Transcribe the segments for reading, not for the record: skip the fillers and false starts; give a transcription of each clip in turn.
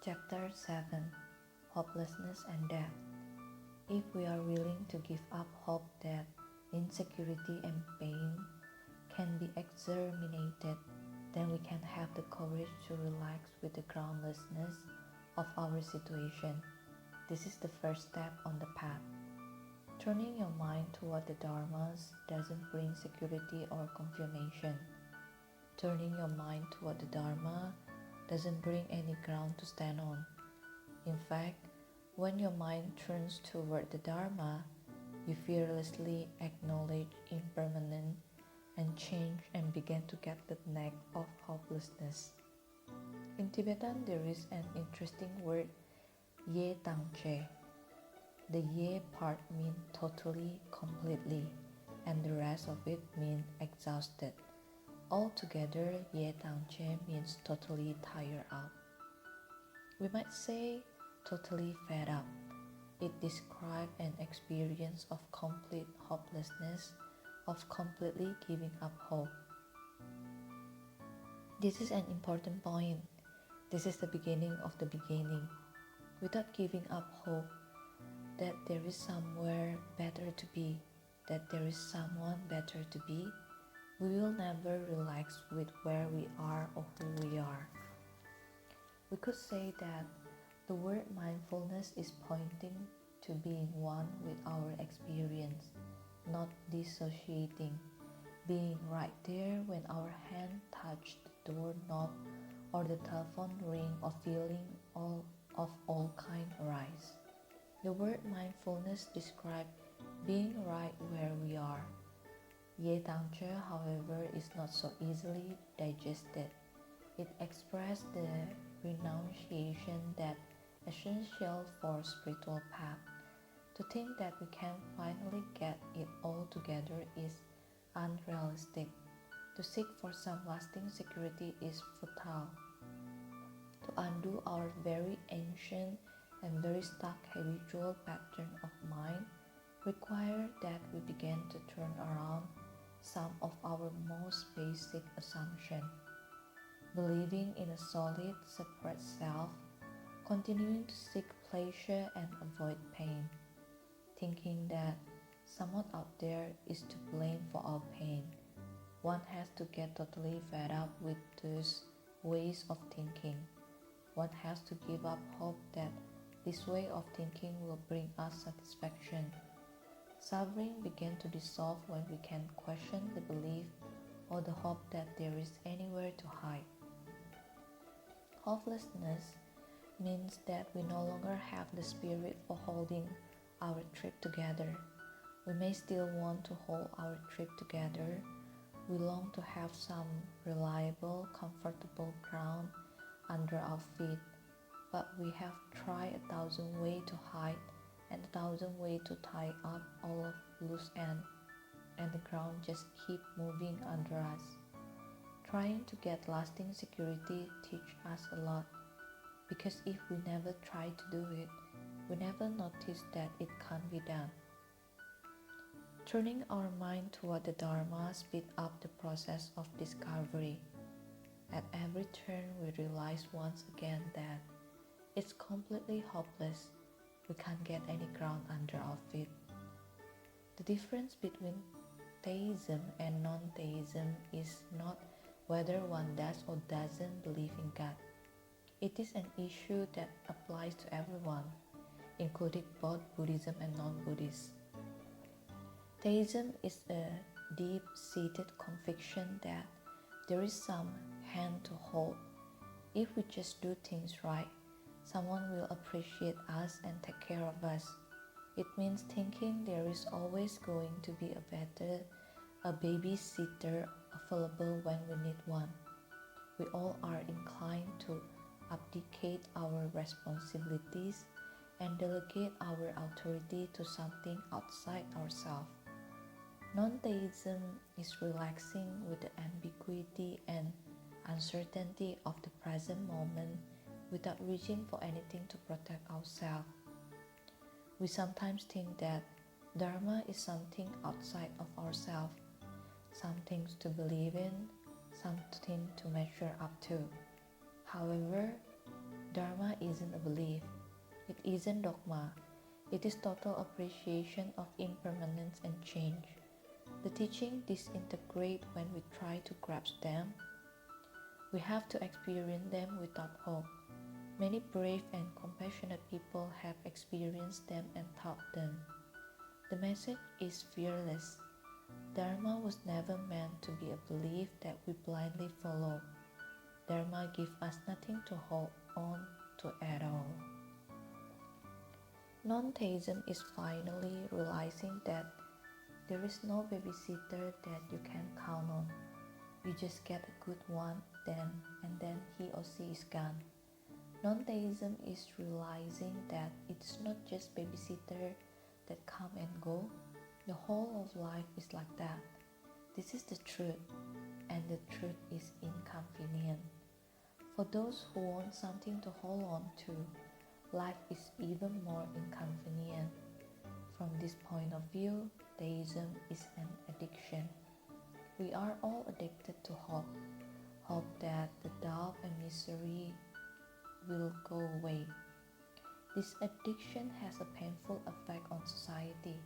Chapter 7 Hopelessness and Death. If we are willing to give up hope that insecurity and pain can be exterminated, then we can have the courage to relax with the groundlessness of our situation. This is the first step on the path. Turning your mind toward the dharmas doesn't bring security or confirmation. Turning your mind toward the dharma doesn't bring any ground to stand on. In fact, when your mind turns toward the dharma, you fearlessly acknowledge impermanence and change and begin to get the knack of hopelessness. In Tibetan, there is an interesting word, ye tangche. The ye part means totally, completely, and the rest of it means exhausted. Altogether, ye tangche means totally tired out. We might say totally fed up. It describes an experience of complete hopelessness, of completely giving up hope. This is an important point. This is the beginning of the beginning. Without giving up hope that there is somewhere better to be, that there is someone better to be, we will never relax with where we are or who we are. We could say that the word mindfulness is pointing to being one with our experience, not dissociating, being right there when our hand touched the doorknob or the telephone ring or feeling of all kinds arise. The word mindfulness describes being right where we are. Ye tangche, however, is not so easily digested. It expresses the renunciation that essential for spiritual path. To think that we can finally get it all together is unrealistic. To seek for some lasting security is futile. To undo our very ancient and very stuck habitual pattern of mind requires that we begin to turn around some of our most basic assumptions. Believing in a solid, separate self, continuing to seek pleasure and avoid pain, thinking that someone out there is to blame for our pain. One has to get totally fed up with those ways of thinking. One has to give up hope that this way of thinking will bring us satisfaction. Suffering begins to dissolve when we can question the belief or the hope that there is anywhere to hide. Hopelessness means that we no longer have the spirit for holding our trip together. We may still want to hold our trip together. We long to have some reliable, comfortable ground under our feet, but we have tried 1,000 ways to hide and 1,000 ways to tie up all of loose ends, and the ground just keep moving under us. Trying to get lasting security teach us a lot, because if we never try to do it, we never notice that it can't be done. Turning our mind toward the Dharma speeds up the process of discovery. At every turn, we realize once again that it's completely hopeless. We can't get any ground under our feet. The difference between theism and non-theism is not whether one does or doesn't believe in God. It is an issue that applies to everyone, including both Buddhism and non-Buddhists. Theism is a deep-seated conviction that there is some hand to hold. If we just do things right, someone will appreciate us and take care of us. It means thinking there is always going to be a babysitter available when we need one. We all are inclined to abdicate our responsibilities and delegate our authority to something outside ourselves. Non-theism is relaxing with the ambiguity and uncertainty of the present moment without reaching for anything to protect ourselves. We sometimes think that Dharma is something outside of ourselves, something to believe in, something to measure up to. However, Dharma is isn't a belief. It isn't dogma. It is total appreciation of impermanence and change. The teaching disintegrate when we try to grasp them. We have to experience them without hope. Many brave and compassionate people have experienced them and taught them. The message is fearless. Dharma was never meant to be a belief that we blindly follow. Dharma gives us nothing to hold on to at all. Non-theism is finally realizing that there is no babysitter that you can count on. You just get a good one and then he or she is gone. Non-theism is realizing that it's not just babysitter that come and go. The whole of life is like that. This is the truth, and the truth is inconvenient. For those who want something to hold on to, life is even more inconvenient. From this point of view, theism is an addiction. We are all addicted to hope, hope that the doubt and misery will go away. This addiction has a painful effect on society.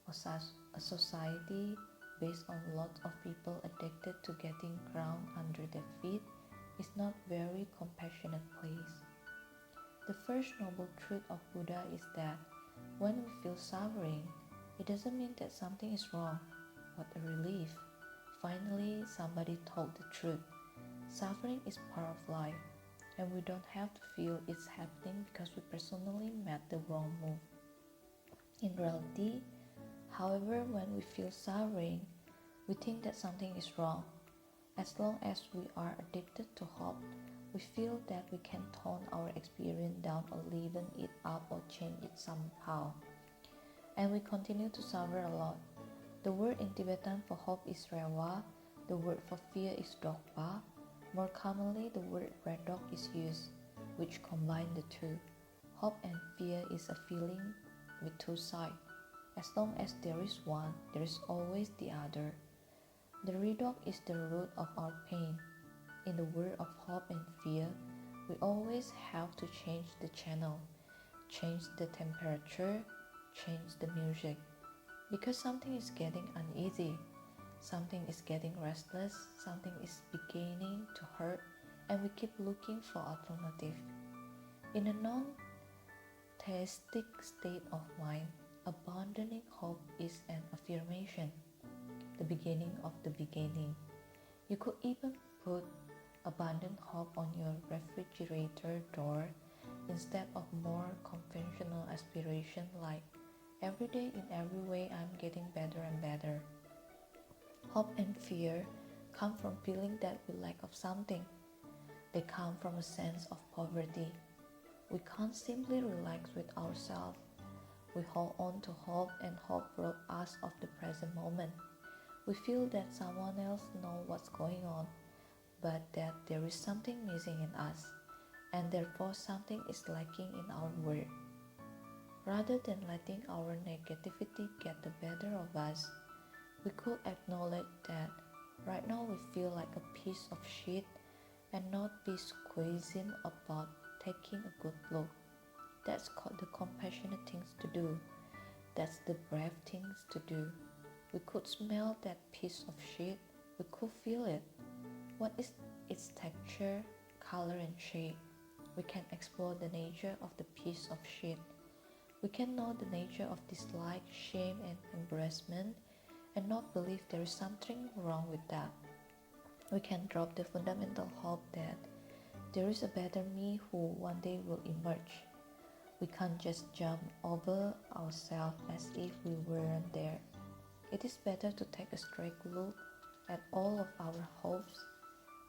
A society based on lots of people addicted to getting ground under their feet is not a very compassionate place. The first noble truth of Buddha is that when we feel suffering, it doesn't mean that something is wrong. What a relief! Finally, somebody told the truth. Suffering is part of life, and we don't have to feel it's happening because we personally made the wrong move. In reality, however, when we feel suffering, we think that something is wrong. As long as we are addicted to hope, we feel that we can tone our experience down or liven it up or change it somehow. And we continue to suffer a lot. The word in Tibetan for hope is rewa, the word for fear is dokpa. More commonly, the word red dog is used, which combine the two. Hope and fear is a feeling with two sides. As long as there is one, there is always the other. The red dog is the root of our pain. In the world of hope and fear, we always have to change the channel, change the temperature, change the music. Because something is getting uneasy, something is getting restless, something is beginning to hurt, and we keep looking for alternative. In a non-theistic state of mind, abandoning hope is an affirmation, the beginning of the beginning. You could even put abandon hope on your refrigerator door instead of more conventional aspiration like every day in every way I'm getting better and better. Hope and fear come from feeling that we lack of something. They come from a sense of poverty. We can't simply relax with ourselves. We hold on to hope, and hope robs us of the present moment. We feel that someone else knows what's going on, but that there is something missing in us, and therefore something is lacking in our world. Rather than letting our negativity get the better of us, we could acknowledge that right now we feel like a piece of shit and not be squeezing about taking a good look. That's the compassionate things to do. That's the brave things to do. We could smell that piece of shit. We could feel it. What is its texture, color, and shape? We can explore the nature of the piece of shit. We can know the nature of dislike, shame, and embarrassment, and not believe there is something wrong with that. We can drop the fundamental hope that there is a better me who one day will emerge. We can't just jump over ourselves as if we weren't there. It is better to take a straight look at all of our hopes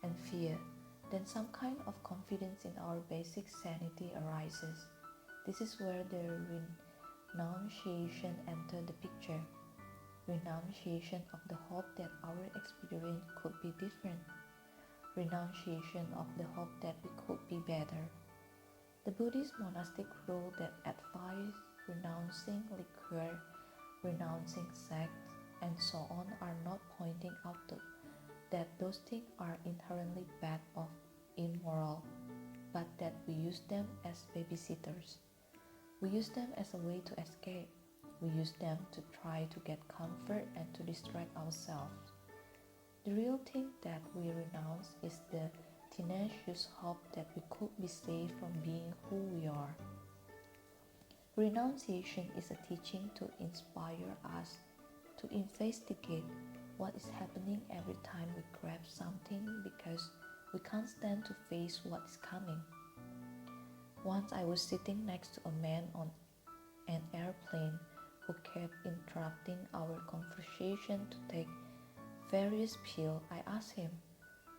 and fear, then some kind of confidence in our basic sanity arises. This is where the renunciation enters the picture. Renunciation of the hope that our experience could be different. Renunciation of the hope that we could be better. The Buddhist monastic rule that advise renouncing liquor, renouncing sex, and so on are not pointing out that those things are inherently bad or immoral. but that we use them as babysitters. We use them as a way to escape. We use them to try to get comfort and to distract ourselves. The real thing that we renounce is the tenacious hope that we could be saved from being who we are. Renunciation is a teaching to inspire us to investigate what is happening every time we grab something because we can't stand to face what is coming. Once I was sitting next to a man on an airplane who kept interrupting our conversation to take various pills. I asked him,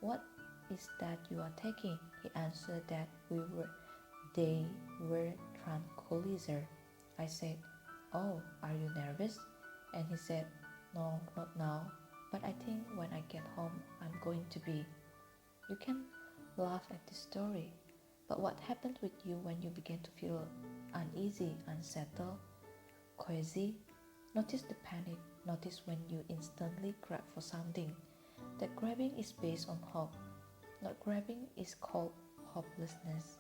"What is that you are taking?" He answered that they were tranquilizer. I said, "Oh, are you nervous?" And he said, "No, not now, but I think when I get home I'm going to be." You can laugh at this story, but what happened with you when you began to feel uneasy, unsettled, queasy? Notice the panic. Notice when you instantly grab for something. That grabbing is based on hope. Not grabbing is called hopelessness.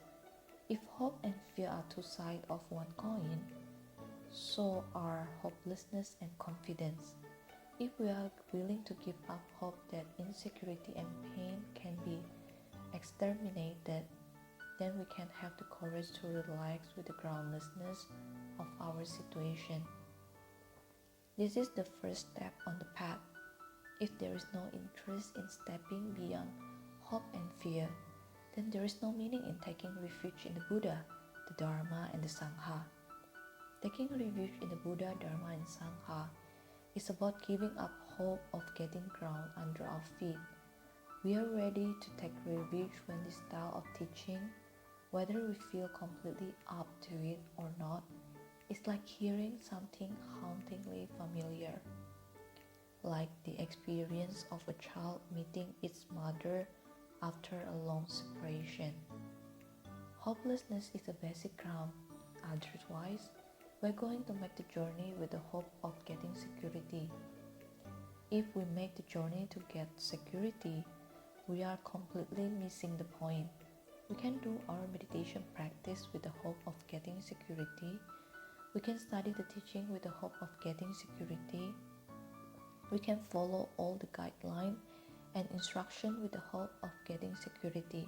If hope and fear are two sides of one coin, so are hopelessness and confidence. If we are willing to give up hope that insecurity and pain can be exterminated, then we can have the courage to relax with the groundlessness of our situation. This is the first step on the path. If there is no interest in stepping beyond hope and fear, then there is no meaning in taking refuge in the Buddha, the Dharma, and the Sangha. Taking refuge in the Buddha, Dharma, and Sangha is about giving up hope of getting ground under our feet. We are ready to take refuge when this style of teaching, whether we feel completely up to it or not, is like hearing something hauntingly familiar, like the experience of a child meeting its mother after a long separation. Hopelessness is a basic ground. Otherwise, we're going to make the journey with the hope of getting security. If we make the journey to get security, we are completely missing the point. We can do our meditation practice with the hope of getting security. We can study the teaching with the hope of getting security. We can follow all the guidelines and instruction with the hope of getting security,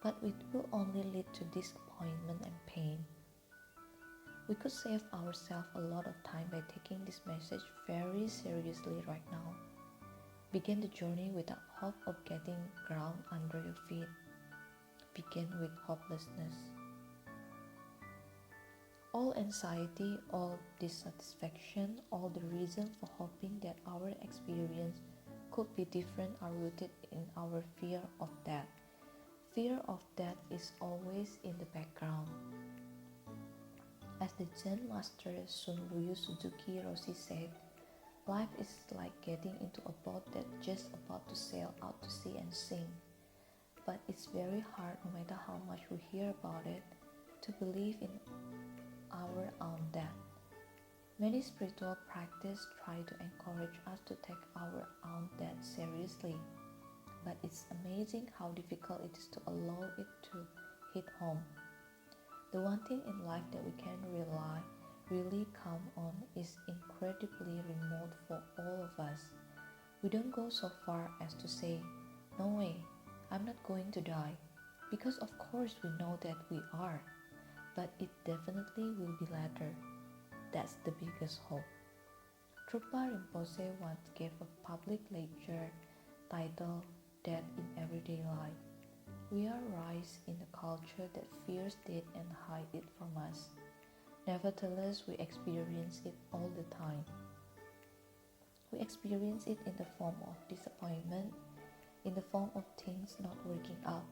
but it will only lead to disappointment and pain. We could save ourselves a lot of time by taking this message very seriously right now. Begin the journey without hope of getting ground under your feet. Begin with hopelessness. All anxiety, all dissatisfaction, all the reason for hoping that our experience could be different are rooted in our fear of death. Fear of death is always in the background. As the Zen master Sunryu Suzuki Roshi said, life is like getting into a boat that's just about to sail out to sea and sink. But it's very hard, no matter how much we hear about it, to believe in our own death. Many spiritual practices try to encourage us to take our own death seriously, but it's amazing how difficult it is to allow it to hit home. The one thing in life that we can really count on is incredibly remote for all of us. We don't go so far as to say, "No way, I'm not going to die," because of course we know that we are, but it definitely will be later. That's the biggest hope. Trungpa Rinpoche once gave a public lecture titled Death in Everyday Life. We are raised in a culture that fears death and hides it from us. Nevertheless, we experience it all the time. We experience it in the form of disappointment, in the form of things not working out.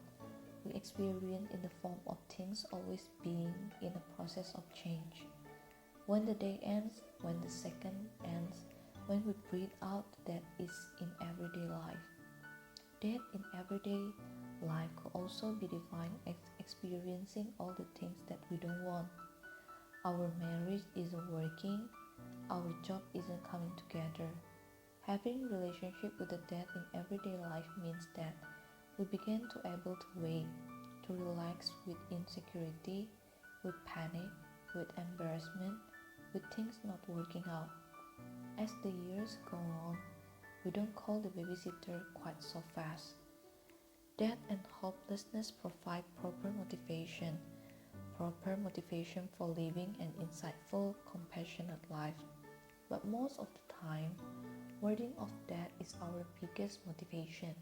We experience in the form of things always being in a process of change. When the day ends, when the second ends, when we breathe out, that is in everyday life. Death in everyday life could also be defined as experiencing all the things that we don't want. Our marriage isn't working, our job isn't coming together. Having relationship with the death in everyday life means that we begin to able to wait, to relax with insecurity, with panic, with embarrassment, with things not working out. As the years go on, we don't call the babysitter quite so fast. Death and hopelessness provide proper motivation for living an insightful, compassionate life. But most of the time, wording of death is our biggest motivation.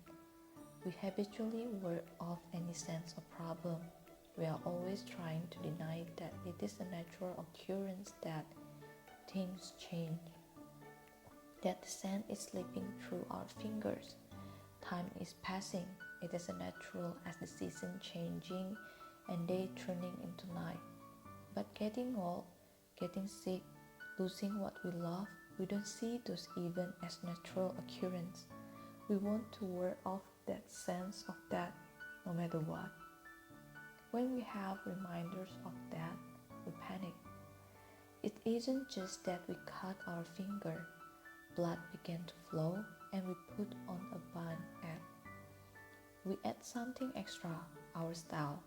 We habitually ward off any sense of problem. We are always trying to deny that it is a natural occurrence that things change, that the sand is slipping through our fingers. Time is passing. It is as natural as the season changing and day turning into night. But getting old, getting sick, losing what we love, we don't see those even as natural occurrence. We want to ward off that sense of death no matter what. When we have reminders of that, we panic. It isn't just that we cut our finger, blood began to flow, and we put on a band-aid. We add something extra, our style.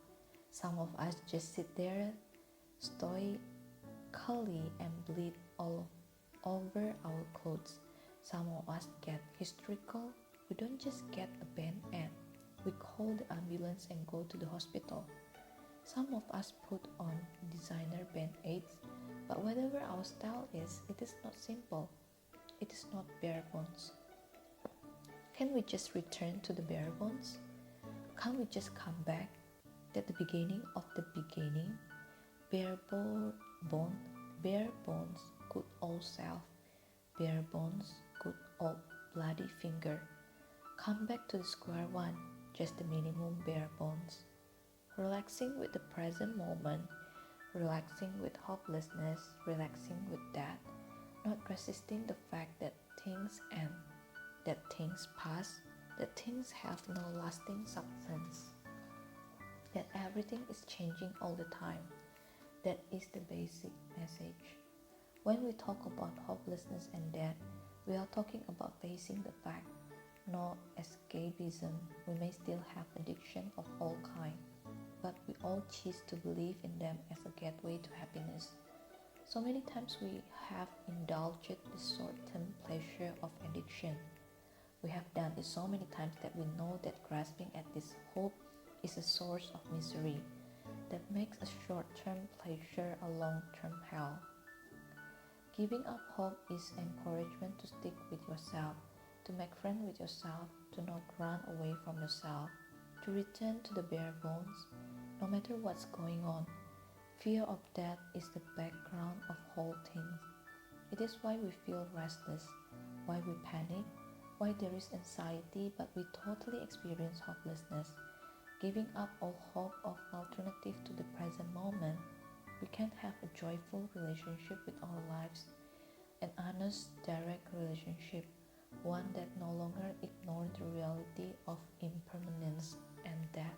Some of us just sit there stoically and bleed all over our clothes. Some of us get hysterical. We don't just get a band-aid. We call the ambulance and go to the hospital. Some of us put on designer band-aids, but whatever our style is, it is not simple. It is not bare bones. Can we just return to the bare bones? Can't we just come back at the beginning of the beginning? Bare bones, good old self. Bare bones, good old bloody finger. Come back to the square one, just the minimum bare bones. Relaxing with the present moment, relaxing with hopelessness, relaxing with death, not resisting the fact that things end, that things pass, that things have no lasting substance, that everything is changing all the time. That is the basic message. When we talk about hopelessness and death, we are talking about facing the fact, not escapism. We may still have addiction of all kinds, but we all choose to believe in them as a gateway to happiness. So many times we have indulged the short-term pleasure of addiction. We have done it so many times that we know that grasping at this hope is a source of misery that makes a short-term pleasure a long-term hell. Giving up hope is encouragement to stick with yourself, to make friends with yourself, to not run away from yourself, to return to the bare bones, no matter what's going on. Fear of death is the background of whole things. It is why we feel restless, why we panic, why there is anxiety, but we totally experience hopelessness. Giving up all hope of an alternative to the present moment, we can have a joyful relationship with our lives, an honest, direct relationship, one that no longer ignores the reality of impermanence and death.